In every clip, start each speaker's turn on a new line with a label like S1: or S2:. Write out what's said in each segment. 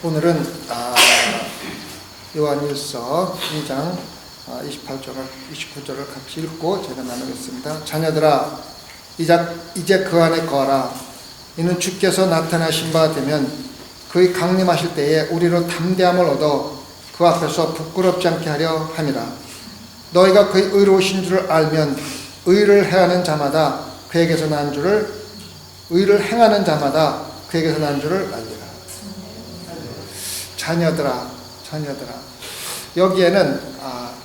S1: 오늘은 요한일서 2장 29절을 같이 읽고 제가 나누겠습니다. 자녀들아, 이제 그 안에 거하라. 이는 주께서 나타나신 바 되면 그의 강림하실 때에 우리로 담대함을 얻어 그 앞에서 부끄럽지 않게 하려 함이라. 너희가 그의 의로우신 줄을 알면 의를 행하는 자마다 그에게서 난 줄을 알리라. 자녀들아. 여기에는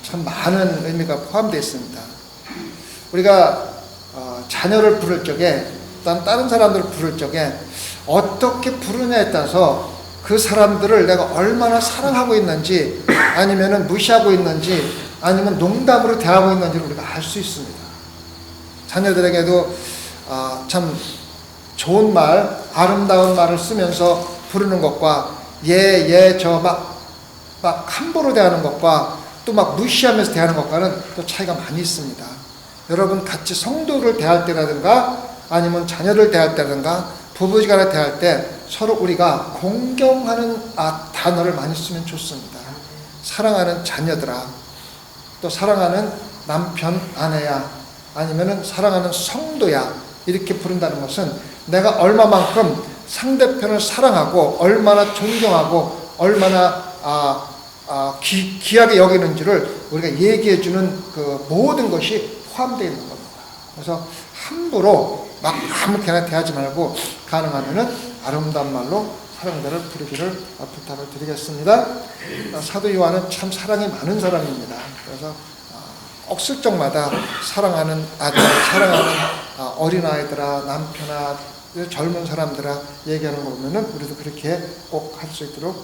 S1: 참 많은 의미가 포함되어 있습니다. 우리가 자녀를 부를 적에, 또는 다른 사람들을 부를 적에 어떻게 부르냐에 따라서 그 사람들을 내가 얼마나 사랑하고 있는지, 아니면 무시하고 있는지, 아니면 농담으로 대하고 있는지를 우리가 알 수 있습니다. 자녀들에게도 참 좋은 말, 아름다운 말을 쓰면서 부르는 것과 저 막 함부로 대하는 것과 또 막 무시하면서 대하는 것과는 또 차이가 많이 있습니다. 여러분 같이 성도를 대할 때라든가 아니면 자녀를 대할 때라든가 부부지간에 대할 때 서로 우리가 공경하는 단어를 많이 쓰면 좋습니다. 사랑하는 자녀들아, 또 사랑하는 남편, 아내야, 아니면은 사랑하는 성도야, 이렇게 부른다는 것은 내가 얼마만큼 상대편을 사랑하고 얼마나 존경하고 얼마나 귀하게 여기는지를 우리가 얘기해주는 그 모든 것이 포함되어 있는 겁니다. 그래서 함부로 막 아무렇게나 대하지 말고 가능하면은 아름다운 말로 사랑들을 부르기를 부탁을 드리겠습니다. 사도 요한은 참 사랑이 많은 사람입니다. 그래서 꼭 쓸 적마다 사랑하는 아들, 사랑하는 어린아이들아, 남편아, 젊은 사람들아 얘기하는 거 보면은 우리도 그렇게 꼭 할 수 있도록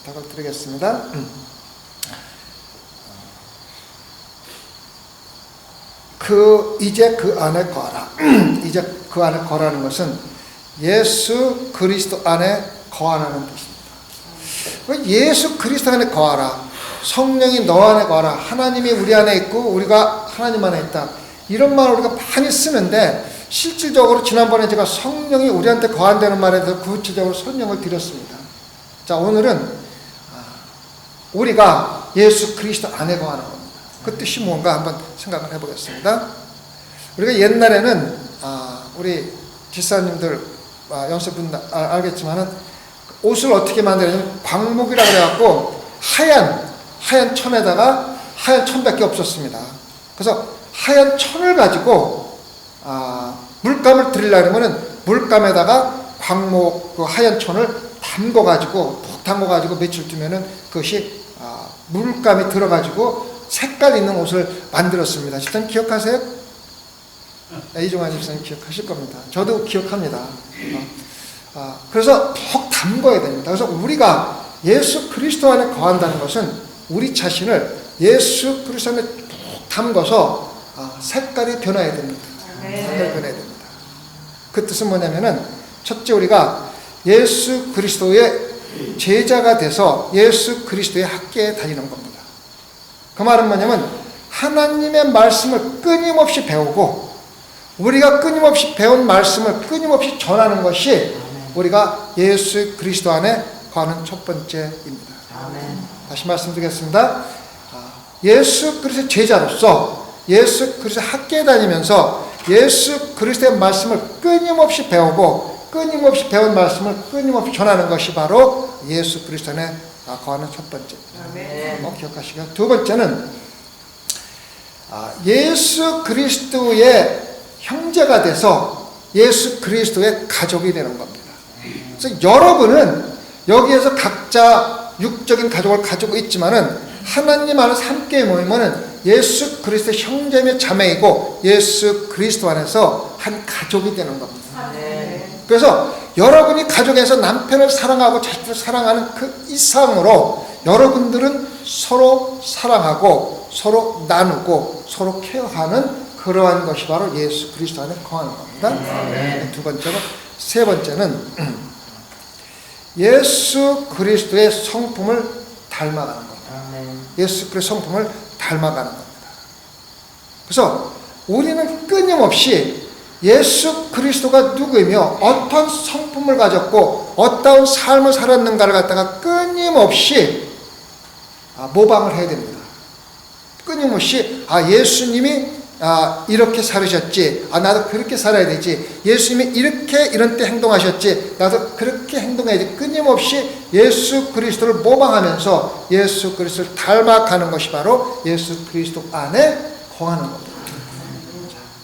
S1: 부탁을 드리겠습니다. 이제 그 안에 거하라. 이제 그 안에 거라는 것은 예수 그리스도 안에 거하라는 뜻입니다. 예수 그리스도 안에 거하라. 성령이 너 안에 거하라. 하나님이 우리 안에 있고 우리가 하나님 안에 있다. 이런 말을 우리가 많이 쓰는데 실질적으로 지난번에 제가 성령이 우리한테 거한다는 말에 대해서 구체적으로 설명을 드렸습니다. 자, 오늘은 우리가 예수 그리스도 안에 거하는 겁니다. 그 뜻이 뭔가 한번 생각을 해보겠습니다. 우리가 옛날에는 우리 집사님들 연습분 알겠지만은 옷을 어떻게 만드냐면 광목이라고 해갖고 하얀 천에다가 하얀 천밖에 없었습니다. 그래서 하얀 천을 가지고 물감을 들이려고 하면은 물감에다가 광목 그 하얀 천을 푹 담궈가지고 며칠 두면은 그것이 물감이 들어가지고 색깔 있는 옷을 만들었습니다. 집사님 기억하세요? 이종환 집사님 기억하실 겁니다. 저도 기억합니다. 그래서 푹 담궈야 됩니다. 그래서 우리가 예수 그리스도 안에 거한다는 것은 우리 자신을 예수 그리스도 안에 푹 담궈서 색깔이 변해야 됩니다. 색깔이 변해야 됩니다. 그 뜻은 뭐냐면은 첫째, 우리가 예수 그리스도의 제자가 돼서 예수 그리스도의 학교에 다니는 겁니다. 그 말은 뭐냐면 하나님의 말씀을 끊임없이 배우고 우리가 끊임없이 배운 말씀을 끊임없이 전하는 것이 우리가 예수 그리스도 안에 거하는 첫 번째입니다. 다시 말씀드리겠습니다. 예수 그리스도의 제자로서 예수 그리스도의 학교에 다니면서 예수 그리스도의 말씀을 끊임없이 배우고 끊임없이 배운 말씀을 끊임없이 전하는 것이 바로 예수 그리스도 안에 거하는 첫 번째입니다. 기억하시고요. 두 번째는 예수 그리스도의 형제가 돼서 예수 그리스도의 가족이 되는 겁니다. 그래서 여러분은 여기에서 각자 육적인 가족을 가지고 있지만은 하나님 안에서 함께 모이면은 예수 그리스도의 형제며 자매이고 예수 그리스도 안에서 한 가족이 되는 겁니다. 그래서 여러분이 가족에서 남편을 사랑하고 자식을 사랑하는 그 이상으로 여러분들은 서로 사랑하고 서로 나누고 서로 케어하는 그러한 것이 바로 예수 그리스도 안에 거하는 겁니다. 두 번째로, 세 번째는 예수 그리스도의 성품을 닮아가는 겁니다. 예수 그리스도의 성품을 닮아가는 겁니다. 그래서 우리는 끊임없이 예수 그리스도가 누구이며 어떤 성품을 가졌고 어떤 삶을 살았는가를 갖다가 끊임없이 모방을 해야 됩니다. 끊임없이 예수님이 이렇게 살으셨지, 나도 그렇게 살아야 되지, 예수님이 이렇게 이런 때 행동하셨지, 나도 그렇게 행동해야지. 끊임없이 예수 그리스도를 모방하면서 예수 그리스도를 닮아가는 것이 바로 예수 그리스도 안에 거하는 겁니다.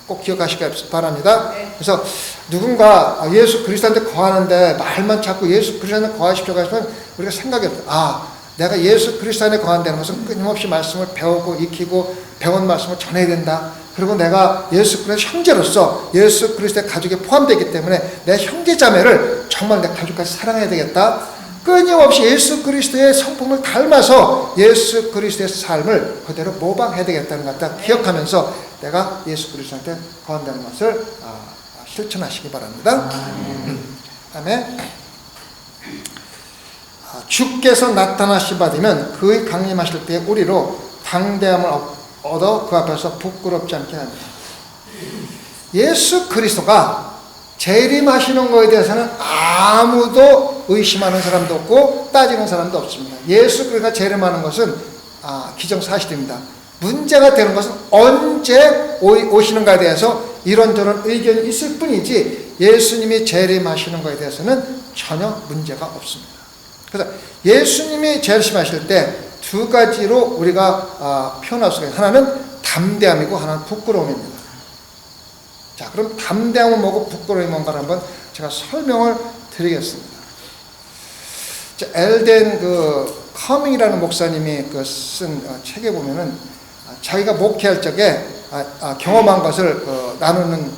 S1: 꼭 기억하시기 바랍니다. 그래서 누군가 예수 그리스도한테 거하는데 말만 자꾸 예수 그리스도한테 거하십시오 하시면 우리가 생각이 없어요. 내가 예수 그리스도 안에 거한다는 것은 끊임없이 말씀을 배우고 익히고 배운 말씀을 전해야 된다. 그리고 내가 예수 그리스도 형제로서 예수 그리스도의 가족에 포함되기 때문에 내 형제 자매를 정말 내 가족까지 사랑해야 되겠다. 끊임없이 예수 그리스도의 성품을 닮아서 예수 그리스도의 삶을 그대로 모방해야 되겠다는 것 같다 기억하면서 내가 예수 그리스도한테 거한다는 것을 실천하시기 바랍니다. 그다음에 주께서 나타나시 받으면 그의 강림하실 때에 우리로 당대함을 얻어 그 앞에서 부끄럽지 않게 합니다. 예수 그리스도가 재림하시는 것에 대해서는 아무도 의심하는 사람도 없고 따지는 사람도 없습니다. 예수 그리스도가 재림하는 것은 기정사실입니다. 문제가 되는 것은 언제 오시는가에 대해서 이런저런 의견이 있을 뿐이지 예수님이 재림하시는 것에 대해서는 전혀 문제가 없습니다. 그래서 예수님이 재림하실 때 두 가지로 우리가 표현할 수가 있어요. 하나는 담대함이고 하나는 부끄러움입니다. 자, 그럼 담대함은 뭐고 부끄러움이 뭔가를 한번 제가 설명을 드리겠습니다. 자, 엘덴 커밍이라는 목사님이 쓴 책에 보면은 자기가 목회할 적에 경험한 것을 나누는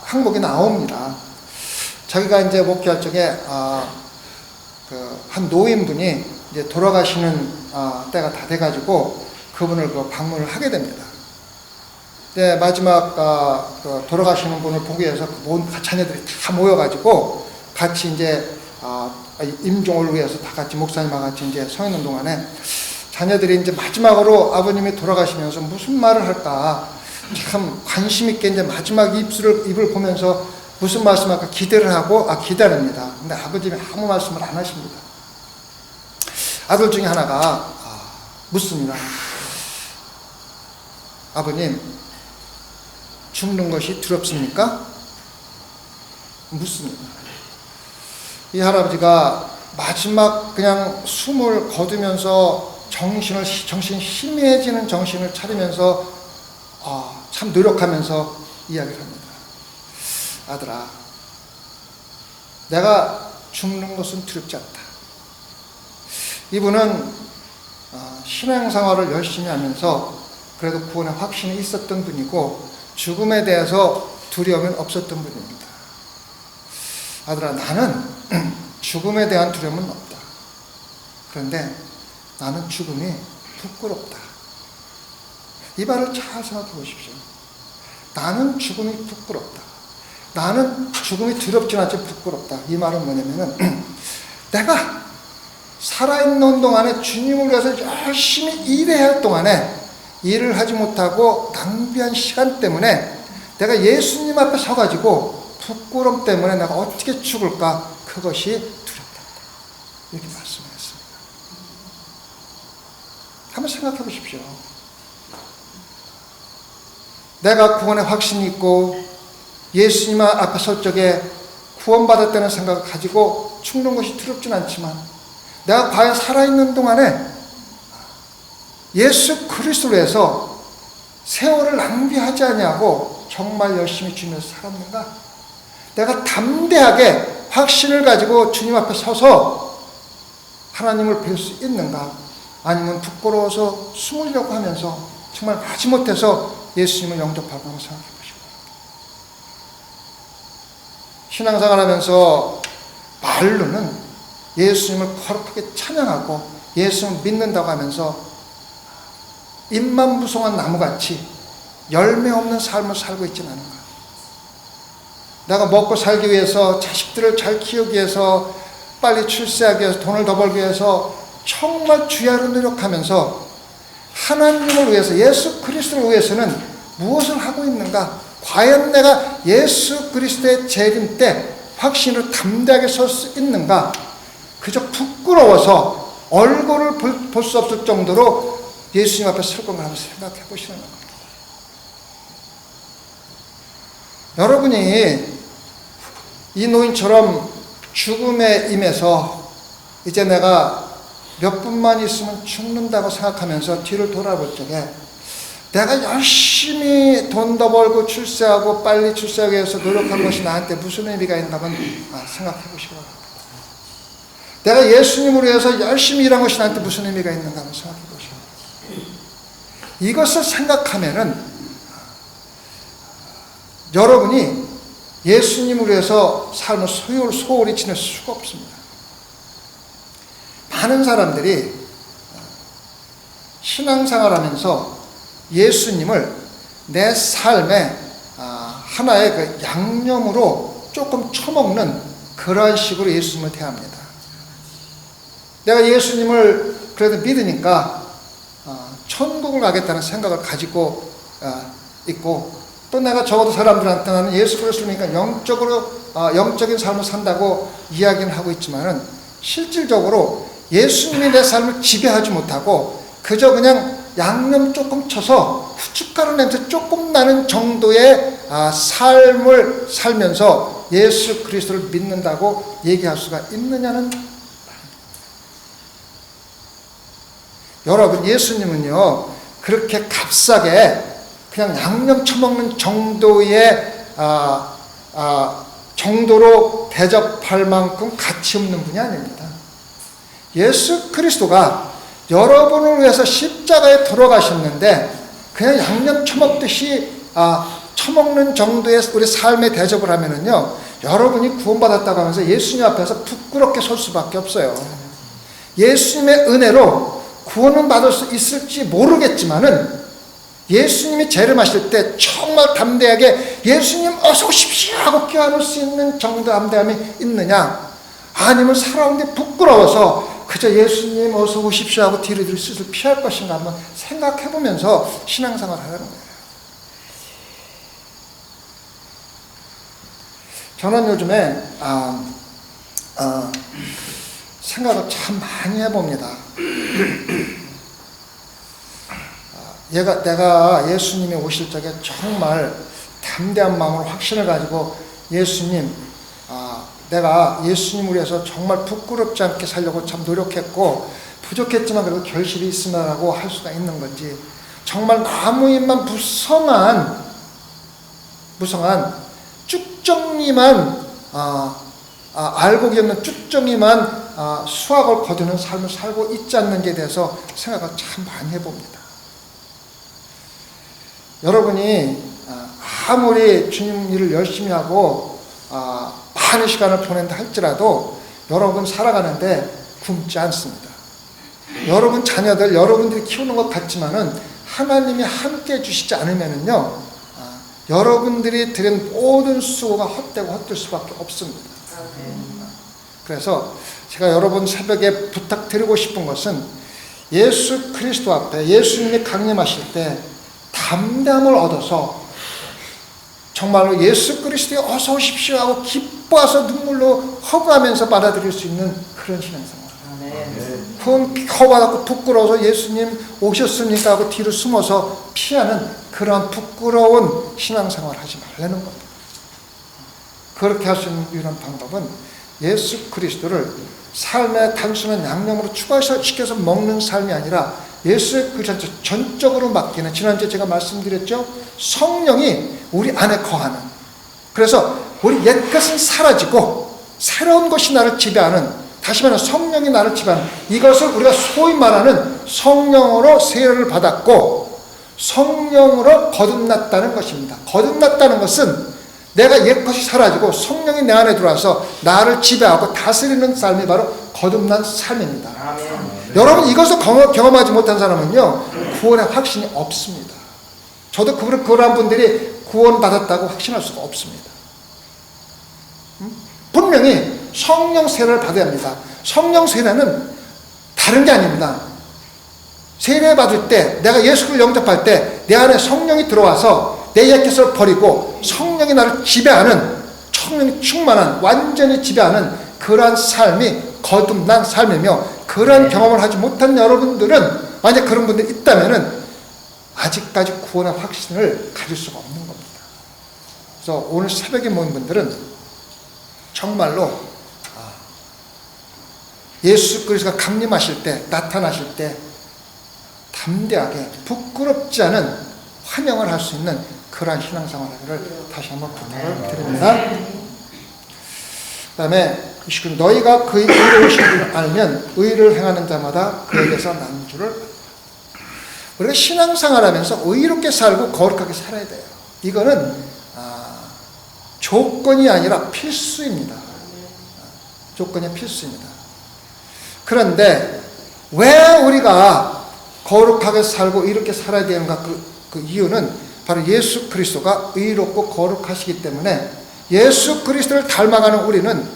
S1: 항목이 나옵니다. 자기가 이제 목회할 적에 한 노인분이 이제 돌아가시는 때가 다 돼가지고 그분을 방문을 하게 됩니다. 네, 마지막 돌아가시는 분을 보기 위해서 온 자녀들이 다 모여가지고 같이 이제 임종을 위해서 다 같이 목사님과 같이 이제 서 있는 동안에 자녀들이 이제 마지막으로 아버님이 돌아가시면서 무슨 말을 할까 참 관심 있게 이제 마지막 입을 보면서 무슨 말씀할까 기대를 하고 기다립니다. 근데 아버님이 아무 말씀을 안 하십니다. 아들 중에 하나가 묻습니다. 아버님, 죽는 것이 두렵습니까? 묻습니다. 이 할아버지가 마지막 그냥 숨을 거두면서 정신 희미해지는 정신을 차리면서 참 노력하면서 이야기를 합니다. 아들아, 내가 죽는 것은 두렵지 않다. 이분은 신앙생활을 열심히 하면서 그래도 구원의 확신이 있었던 분이고 죽음에 대해서 두려움은 없었던 분입니다. 아들아, 나는 죽음에 대한 두려움은 없다. 그런데 나는 죽음이 부끄럽다. 이 말을 잘 생각해 보십시오. 나는 죽음이 부끄럽다. 나는 죽음이 두렵지 않지 부끄럽다. 이 말은 뭐냐면은 내가 살아있는 동안에 주님을 위해서 열심히 일해야 할 동안에 일을 하지 못하고 낭비한 시간 때문에 내가 예수님 앞에 서가지고 부끄러움 때문에 내가 어떻게 죽을까? 그것이 두렵다. 이렇게 말씀하셨습니다. 한번 생각해 보십시오. 내가 구원의 확신이 있고 예수님 앞에 설 적에 구원받았다는 생각을 가지고 죽는 것이 두렵진 않지만 내가 과연 살아있는 동안에 예수 그리스도로 해서 세월을 낭비하지 않냐고 정말 열심히 주님에서 살았는가? 내가 담대하게 확신을 가지고 주님 앞에 서서 하나님을 뵐 수 있는가? 아니면 부끄러워서 숨으려고 하면서 정말 마지못해서 예수님을 영접하고 한번 생각해 보시고 신앙생활 하면서 말로는 예수님을 거룩하게 찬양하고 예수님을 믿는다고 하면서 잎만 무성한 나무같이 열매 없는 삶을 살고 있지는 않은가. 내가 먹고 살기 위해서 자식들을 잘 키우기 위해서 빨리 출세하기 위해서 돈을 더 벌기 위해서 정말 주야로 노력하면서 하나님을 위해서 예수 그리스도를 위해서는 무엇을 하고 있는가. 과연 내가 예수 그리스도의 재림 때 확신으로 담대하게 설 수 있는가? 그저 부끄러워서 얼굴을 볼 수 없을 정도로 예수님 앞에 설 건가 한번 생각해 보시는 겁니다. 여러분이 이 노인처럼 죽음에 임해서 이제 내가 몇 분만 있으면 죽는다고 생각하면서 뒤를 돌아볼 적에 내가 열심히 돈 더 벌고 출세하고 빨리 출세하기 위해서 노력한 것이 나한테 무슨 의미가 있는가 한번 생각해 보시기 바랍니다. 내가 예수님으로 해서 열심히 일한 것이 나한테 무슨 의미가 있는가 한번 생각해 보시기 바랍니다. 이것을 생각하면은 여러분이 예수님으로 해서 삶을 소홀히 지낼 수가 없습니다. 많은 사람들이 신앙생활하면서 예수님을 내 삶의 하나의 그 양념으로 조금 처먹는 그러한 식으로 예수님을 대합니다. 내가 예수님을 그래도 믿으니까 천국을 가겠다는 생각을 가지고 있고, 또 내가 적어도 사람들한테 나는 예수 그리스도를 믿으니까 영적인 삶을 산다고 이야기는 하고 있지만은 실질적으로 예수님이 내 삶을 지배하지 못하고 그저 그냥 양념 조금 쳐서 후춧가루 냄새 조금 나는 정도의 삶을 살면서 예수 그리스도를 믿는다고 얘기할 수가 있느냐는. 여러분, 예수님은요 그렇게 값싸게 그냥 양념 쳐먹는 정도의 정도로 대접할 만큼 가치 없는 분이 아닙니다. 예수 그리스도가 여러분을 위해서 십자가에 돌아가셨는데 그냥 양념 처먹듯이 처먹는 정도의 우리 삶의 대접을 하면은요, 여러분이 구원받았다고 하면서 예수님 앞에서 부끄럽게 설 수밖에 없어요. 예수님의 은혜로 구원은 받을 수 있을지 모르겠지만은 예수님이 재림하실 때 정말 담대하게 예수님 어서 오십시오 하고 껴안을 수 있는 정도 담대함이 있느냐, 아니면 살아오는데 부끄러워서 그저 예수님 어서 오십시오 하고 뒤를 슬슬 피할 것인가 한번 생각해 보면서 신앙생활을 하라는 거예요. 저는 요즘에 생각을 참 많이 해봅니다. 내가 예수님이 오실 적에 정말 담대한 마음으로 확신을 가지고 예수님, 내가 예수님을 위해서 정말 부끄럽지 않게 살려고 참 노력했고 부족했지만 그래도 결실이 있으라고 할 수가 있는 건지, 정말 나무잎만 무성한 쭉정이만 알곡이 없는 쭉정이만 수확을 거두는 삶을 살고 있지 않는지에 대해서 생각을 참 많이 해봅니다. 여러분이 아무리 주님 일을 열심히 하고 많은 시간을 보낸다 할지라도 여러분 살아가는데 굶지 않습니다. 여러분 자녀들 여러분들이 키우는 것 같지만은 하나님이 함께 해주시지 않으면은요, 여러분들이 들인 모든 수고가 헛되고 헛될 수밖에 없습니다. 그래서 제가 여러분 새벽에 부탁드리고 싶은 것은 예수 그리스도 앞에 예수님이 강림하실 때 담대함을 얻어서 정말로 예수 그리스도에 어서 오십시오 하고 기뻐서 눈물로 허구하면서 받아들일 수 있는 그런 신앙생활. 그건 허받았고 부끄러워서 예수님 오셨습니까 하고 뒤로 숨어서 피하는 그런 부끄러운 신앙생활 하지 말라는 겁니다. 그렇게 할 수 있는 유일한 방법은 예수 그리스도를 삶의 단순한 양념으로 추가시켜서 먹는 삶이 아니라 예수의 그 전적으로 맡기는, 지난주에 제가 말씀드렸죠, 성령이 우리 안에 거하는, 그래서 우리 옛것은 사라지고 새로운 것이 나를 지배하는, 다시 말하면 성령이 나를 지배하는, 이것을 우리가 소위 말하는 성령으로 세례를 받았고 성령으로 거듭났다는 것입니다. 거듭났다는 것은 내가 옛것이 사라지고 성령이 내 안에 들어와서 나를 지배하고 다스리는 삶이 바로 거듭난 삶입니다. 아멘. 여러분, 이것을 경험하지 못한 사람은요 구원의 확신이 없습니다. 저도 그런 분들이 구원받았다고 확신할 수가 없습니다. 분명히 성령 세례를 받아야 합니다. 성령 세례는 다른 게 아닙니다. 세례 받을 때, 내가 예수를 영접할 때 내 안에 성령이 들어와서 내 옛것을 버리고 성령이 나를 지배하는 충만한, 완전히 지배하는 그러한 삶이 거듭난 삶이며, 그러한 경험을 하지 못한 여러분들은, 만약 그런 분들이 있다면은 아직까지 구원의 확신을 가질 수가 없는 겁니다. 그래서 오늘 새벽에 모인 분들은 정말로 예수 그리스도가 강림하실 때, 나타나실 때 담대하게 부끄럽지 않은 환영을 할 수 있는 그러한 신앙생활을 다시 한번 부탁을 드립니다. 그 다음에 29절, 너희가 그의 의로우신 줄 알면 의를 행하는 자마다 그에게서 난 줄을 알라. 우리가 신앙생활하면서 의롭게 살고 거룩하게 살아야 돼요. 이거는 조건이 아니라 필수입니다. 조건이 필수입니다. 그런데 왜 우리가 거룩하게 살고 이렇게 살아야 되는가? 그 이유는 바로 예수 그리스도가 의롭고 거룩하시기 때문에, 예수 그리스도를 닮아가는 우리는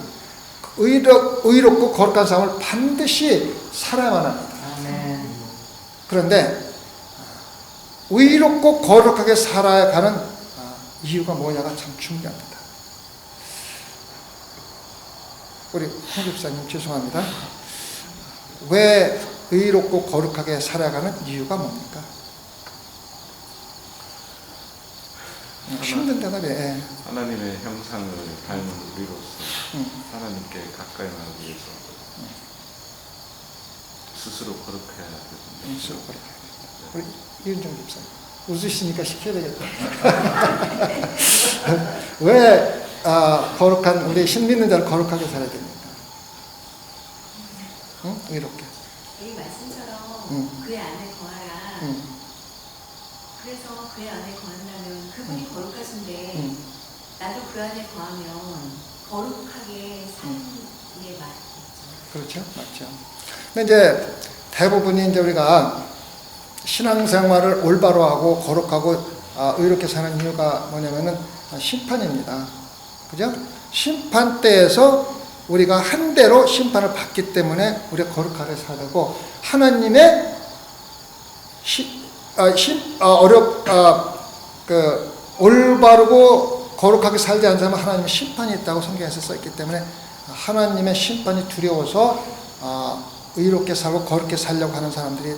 S1: 의롭고 거룩한 삶을 반드시 살아야만 합니다. 그런데 의롭고 거룩하게 살아가는 이유가 뭐냐가 참 중요합니다. 우리 홍 집사님 죄송합니다. 왜 의롭고 거룩하게 살아가는 이유가 뭡니까? 힘든 대답에
S2: 하나님의 형상을 닮은 우리로서 하나님께 가까이 나가기 위해서 스스로 거룩해야 되거든요.
S1: 스스로 거룩해야 됩니다. 우리 이은정 집사님 웃으시니까 시켜야 되겠다. 왜 거룩한 우리 신 믿는 자를 거룩하게 살아야 됩니까? 응? 의롭게.
S3: 이 말씀처럼 그의 안에 거하라. 그래서 그의 안에 거한다면 그분이 거룩하신데 나도 그 안에 거하면 거룩하게 사는 게 맞겠죠.
S1: 그렇죠, 맞죠. 근데 이제 대부분이 이제 우리가 신앙생활을 올바로 하고 거룩하고 의롭게 사는 이유가 뭐냐면은 심판입니다. 그죠? 심판 때에서 우리가 한 대로 심판을 받기 때문에 우리가 거룩하게 살아야 되고, 하나님의 올바르고 거룩하게 살지 않는 사람은 하나님의 심판이 있다고 성경에서 써있기 때문에, 하나님의 심판이 두려워서 의롭게 살고 거룩게 살려고 하는 사람들이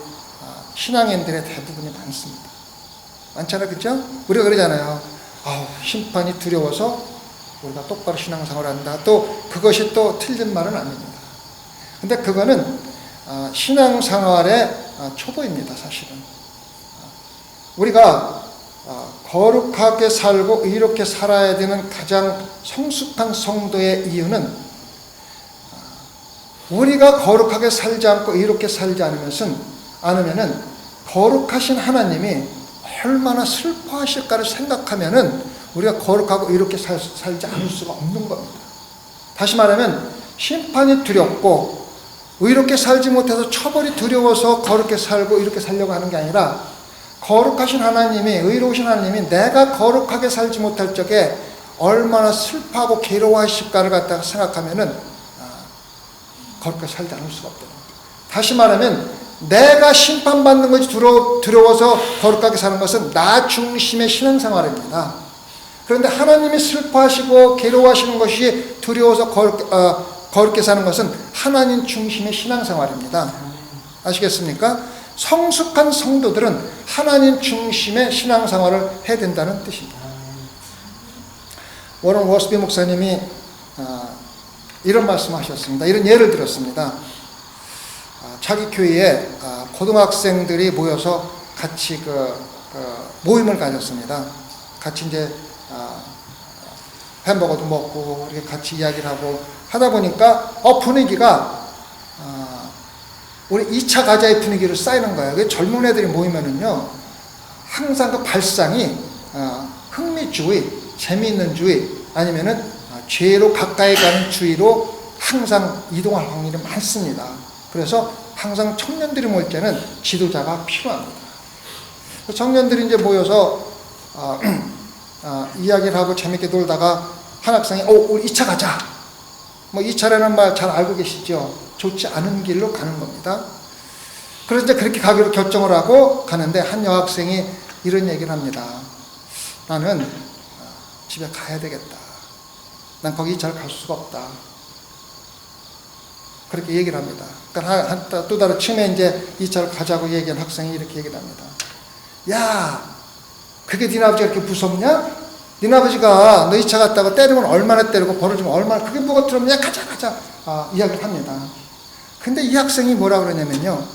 S1: 신앙인들의 대부분이 많습니다. 많잖아요, 그렇죠? 우리가 그러잖아요. 심판이 두려워서 우리가 똑바로 신앙생활을 한다. 또 그것이 또 틀린 말은 아닙니다. 근데 그거는 신앙생활의 초보입니다, 사실은. 우리가 거룩하게 살고 의롭게 살아야 되는 가장 성숙한 성도의 이유는, 우리가 거룩하게 살지 않고 의롭게 살지 않으면은 거룩하신 하나님이 얼마나 슬퍼하실까를 생각하면은 우리가 거룩하고 의롭게 살지 않을 수가 없는 겁니다. 다시 말하면 심판이 두렵고 의롭게 살지 못해서 처벌이 두려워서 거룩게 살고 이렇게 살려고 하는 게 아니라, 거룩하신 하나님이, 의로우신 하나님이 내가 거룩하게 살지 못할 적에 얼마나 슬퍼하고 괴로워하실까를 갖다가 생각하면은 거룩하게 살지 않을 수가 없다. 다시 말하면 내가 심판받는 것이 두려워서 거룩하게 사는 것은 나 중심의 신앙생활입니다. 그런데 하나님이 슬퍼하시고 괴로워하시는 것이 두려워서 거룩게 사는 것은 하나님 중심의 신앙생활입니다. 아시겠습니까? 성숙한 성도들은 하나님 중심의 신앙생활을 해야 된다는 뜻입니다. 워런 워스비 목사님이 이런 말씀하셨습니다. 이런 예를 들었습니다. 자기 교회에 고등학생들이 모여서 같이 모임을 가졌습니다. 같이 이제 햄버거도 먹고 이렇게 같이 이야기를 하고 하다 보니까 분위기가 우리 2차 가자의 분위기로 쌓이는 거예요. 젊은 애들이 모이면은요, 항상 그 발상이 흥미주의, 재미있는 주의, 아니면은 죄로 가까이 가는 주의로 항상 이동할 확률이 많습니다. 그래서 항상 청년들이 모일 때는 지도자가 필요합니다. 청년들이 이제 모여서 이야기를 하고 재밌게 놀다가 한 학생이 우리 2차 가자. 2차라는 말 잘 알고 계시죠? 좋지 않은 길로 가는 겁니다. 그래서 이제 그렇게 가기로 결정을 하고 가는데, 한 여학생이 이런 얘기를 합니다. 나는 집에 가야 되겠다. 난 거기 잘 갈 수가 없다. 그렇게 얘기를 합니다. 그러니까 또 다른 층에 이제 2차를 가자고 얘기한 학생이 이렇게 얘기를 합니다. 야, 그게 네 아버지가 그렇게 무섭냐? 네 아버지가 너 2차 갔다가 때리면 얼마나 때리고 벌어주면 얼마나, 그게 뭐가 두렵냐? 가자. 이야기를 합니다. 근데 이 학생이 뭐라 그러냐면요.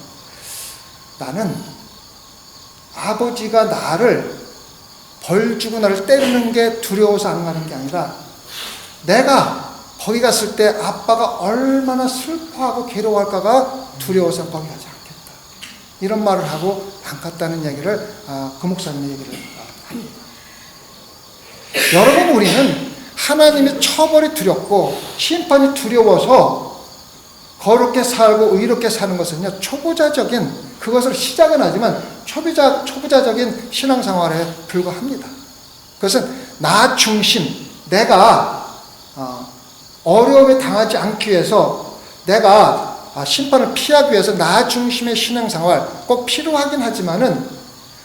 S1: 나는 아버지가 나를 벌 주고 나를 때리는 게 두려워서 안 가는 게 아니라 내가 거기 갔을 때 아빠가 얼마나 슬퍼하고 괴로워할까가 두려워서 거기 가지 않겠다. 이런 말을 하고 안 갔다는 얘기를 그 목사님의 얘기를 합니다. 여러분, 우리는 하나님의 처벌이 두렵고 심판이 두려워서 거룩게 살고 의롭게 사는 것은요, 초보자적인, 그것을 시작은 하지만 초보자적인 신앙생활에 불과합니다. 그것은 나 중심, 내가 어려움에 당하지 않기 위해서, 내가 심판을 피하기 위해서 나 중심의 신앙생활 꼭 필요하긴 하지만은,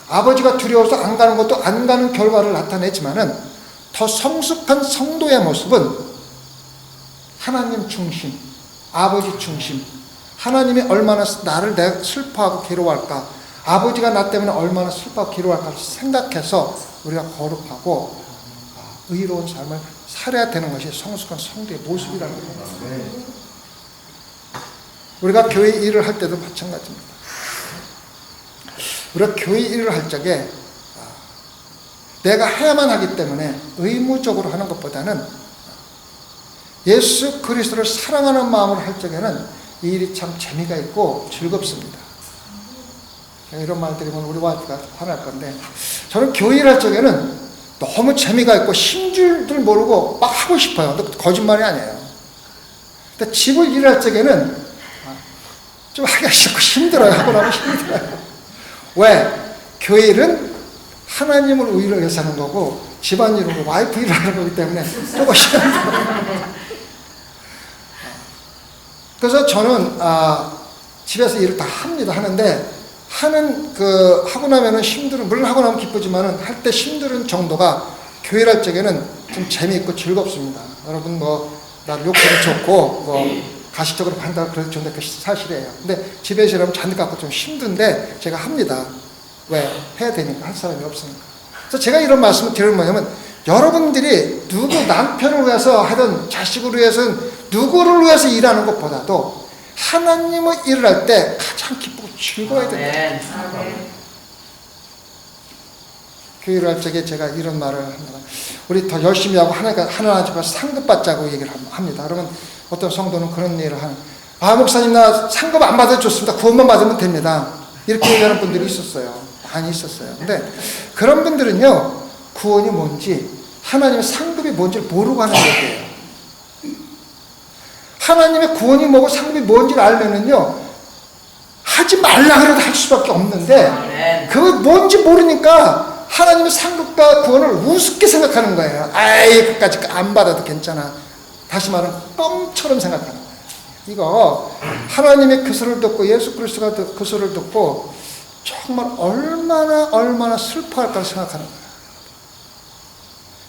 S1: 아버지가 두려워서 안 가는 것도 안 가는 결과를 나타내지만은, 더 성숙한 성도의 모습은 하나님 중심, 아버지 중심, 하나님이 얼마나 나를 슬퍼하고 괴로워할까, 아버지가 나 때문에 얼마나 슬퍼하고 괴로워할까 생각해서 우리가 거룩하고 의로운 삶을 살아야 되는 것이 성숙한 성도의 모습이라는 겁니다. 우리가 교회 일을 할 때도 마찬가지입니다. 우리가 교회 일을 할 적에 내가 해야만 하기 때문에 의무적으로 하는 것보다는 예수 그리스도를 사랑하는 마음으로 할 적에는 이 일이 참 재미가 있고 즐겁습니다. 이런 말 드리면 우리 와이프가 화날 건데, 저는 교회 일할 적에는 너무 재미가 있고 힘줄들 모르고 막 하고 싶어요. 거짓말이 아니에요. 근데 집을 일할 적에는 좀 하기가 싫고 힘들어요. 하고 나면 힘들어요. 왜? 교회 일은 하나님을 의로 위해서 하는 거고 집안일은 와이프 일을 하는 거기 때문에 조금 힘들어요. 그래서 저는 집에서 일을 다 합니다. 하는데 하고 나면은 물론 하고 나면 기쁘지만은 할 때 힘든 정도가 교회 할 적에는 좀 재미있고 즐겁습니다. 여러분 나를 욕해도 좋고 가식적으로 한다 그래도 좋은데 그게 사실이에요. 근데 집에서 일하면 잔뜩 갖고 좀 힘든데 제가 합니다. 왜? 해야 되니까, 할 사람이 없으니까. 그래서 제가 이런 말씀을 드리는 뭐냐면, 여러분들이 남편을 위해서 하든 자식을 위해서는 누구를 위해서 일하는 것보다도 하나님의 일을 할 때 가장 기쁘고 즐거워야 된다. 교회를 할 적에 제가 이런 말을 합니다. 우리 더 열심히 하고 하나님 앞에서 상급받자고 얘기를 합니다. 그러면 어떤 성도는 그런 얘기를 목사님 나 상급 안 받아도 좋습니다. 구원만 받으면 됩니다. 이렇게 얘기하는 분들이 있었어요. 많이 있었어요. 근데 그런 분들은요, 구원이 뭔지, 하나님의 상급이 뭔지를 모르고 하는 얘기예요. 하나님의 구원이 뭐고 상급이 뭔지를 알면은요, 하지 말라 그래도 할 수밖에 없는데, 그거 뭔지 모르니까 하나님의 상급과 구원을 우습게 생각하는 거예요. 그까짓 거 안 받아도 괜찮아. 다시 말하면 껌처럼 생각하는 거예요. 이거 하나님의 그 소리를 듣고, 예수 그리스도가 그 소리를 듣고 정말 얼마나 슬퍼할까 생각하는 거예요.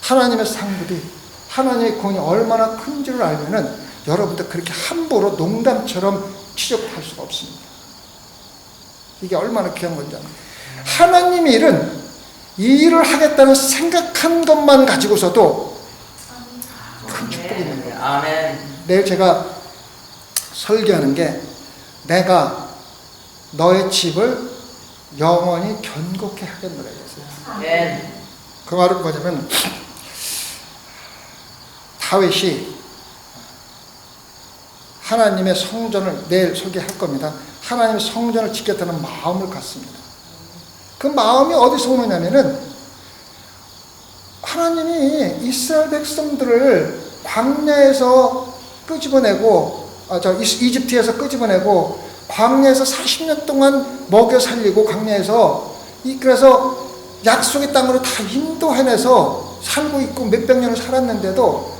S1: 하나님의 상급이, 하나님의 구원이 얼마나 큰지를 알면은 여러분들 그렇게 함부로 농담처럼 취급할 수가 없습니다. 이게 얼마나 귀한 건지 압니다. 하나님의 일은 이 일을 하겠다는 생각한 것만 가지고서도 큰 축복이 있는 거예요. 아멘. 내일 제가 설교하는 게, 내가 너의 집을 영원히 견고케 하겠노라 했어요. 그 말은 뭐냐면, 다윗이 하나님의 성전을, 내일 설교할 겁니다. 하나님의 성전을 지켰다는 마음을 갖습니다. 그 마음이 어디서 오느냐면은, 하나님이 이스라엘 백성들을 광야에서 끄집어내고, 이집트에서 끄집어내고 광야에서 40년 동안 먹여 살리고, 광야에서 그래서 약속의 땅으로 다 인도해내서 살고 있고 몇백 년을 살았는데도,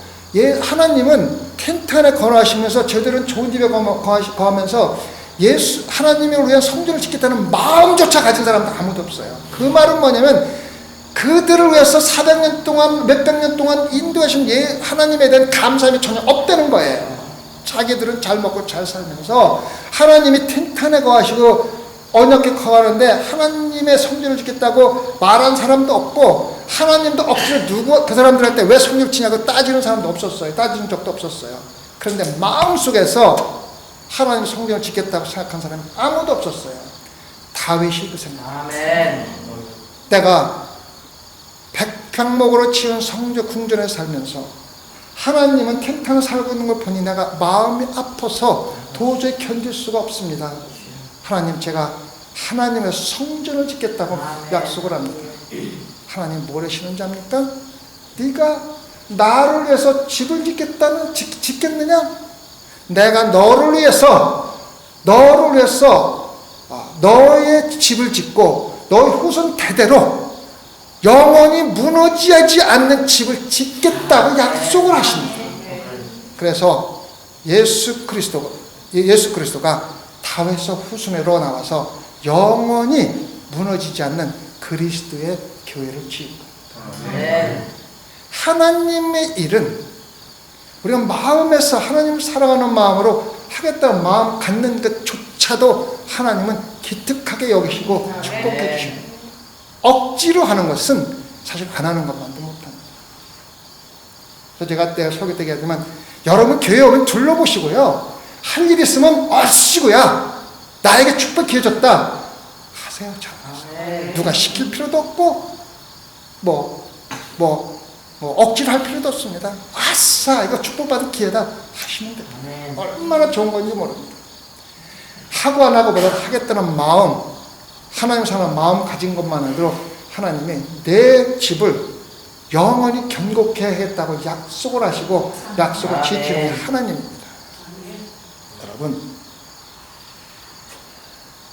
S1: 하나님은 텐트 안에 거하시면서 저들은 좋은 집에 거하면서 하나님을 위한 성전을 짓겠다는 마음조차 가진 사람도 아무도 없어요. 그 말은 뭐냐면, 그들을 위해서 400년 동안 몇백 년 동안 인도하신 하나님에 대한 감사함이 전혀 없다는 거예요. 자기들은 잘 먹고 잘 살면서 하나님이 텐탄에 거하시고 언약궤 거하는데 하나님의 성전을 짓겠다고 말한 사람도 없고 하나님도 억지로 누구 그 사람들한테 왜 성전을 지냐고 따지는 사람도 없었어요. 따지는 적도 없었어요. 그런데 마음속에서 하나님 성전을 짓겠다고 생각한 사람이 아무도 없었어요. 다윗이 그 생각. 내가 백향목으로 지은 성전 궁전에 살면서 하나님은 텐탄을 살고 있는 걸 보니 내가 마음이 아파서 도저히 견딜 수가 없습니다. 하나님, 제가 하나님의 성전을 짓겠다고 약속을 합니다. 하나님 뭘 하시는지 압니까? 네가 나를 위해서 집을 짓겠느냐? 내가 너를 위해서 너의 집을 짓고 너의 후손 대대로 영원히 무너지지 않는 집을 짓겠다고 약속을 하십니다. 그래서 예수 그리스도가 다윗의 후손으로 나와서 영원히 무너지지 않는 그리스도의 교회를 지은 겁니다. 하나님의 일은 우리가 마음에서 하나님을 사랑하는 마음으로 하겠다는 마음 갖는 것조차도 하나님은 기특하게 여기시고 축복해 주십니다. 억지로 하는 것은 사실 안 하는 것만도 못합니다. 그래서 제가 때 설교 때 얘기하지만 여러분 교회 오면 둘러보시고요. 할 일 있으면 얼씨구야 나에게 축복 기회 줬다 하세요. 잘하세요. 누가 시킬 필요도 없고 억지로 할 필요도 없습니다. 아싸 이거 축복받은 기회다 하시면 됩니다. 얼마나 좋은 건지 모릅니다. 하고 안 하고보다 하겠다는 마음, 하나님 사랑하는 마음 가진 것만으로 하나님이 내 집을 영원히 견고케 하겠다고 약속을 하시고 약속을 지키는 하나님입니다. 여러분,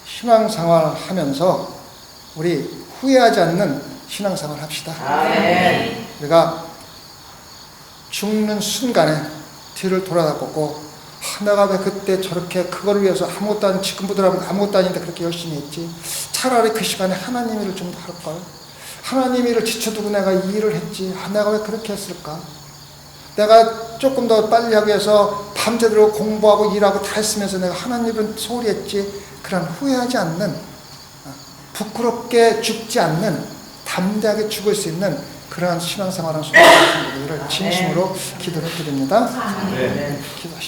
S1: 신앙생활 하면서 우리 후회하지 않는 신앙생활 합시다. 우리가 죽는 순간에 뒤를 돌아다보고 내가 왜 그때 저렇게 그거를 위해서 아무것도 아닌 지금부터 하면 아무것도 아닌데 그렇게 열심히 했지. 차라리 그 시간에 하나님 일을 좀 더 할걸. 하나님 일을 지쳐두고 내가 이 일을 했지. 내가 왜 그렇게 했을까. 내가 조금 더 빨리 하기 위해서 밤새도록 공부하고 일하고 다 했으면서 내가 하나님 일은 소홀히 했지. 그런 후회하지 않는, 부끄럽게 죽지 않는, 담대하게 죽을 수 있는 그러한 신앙생활을 하는 소중한 분들을 진심으로 기도를 드립니다. 기도하십시다.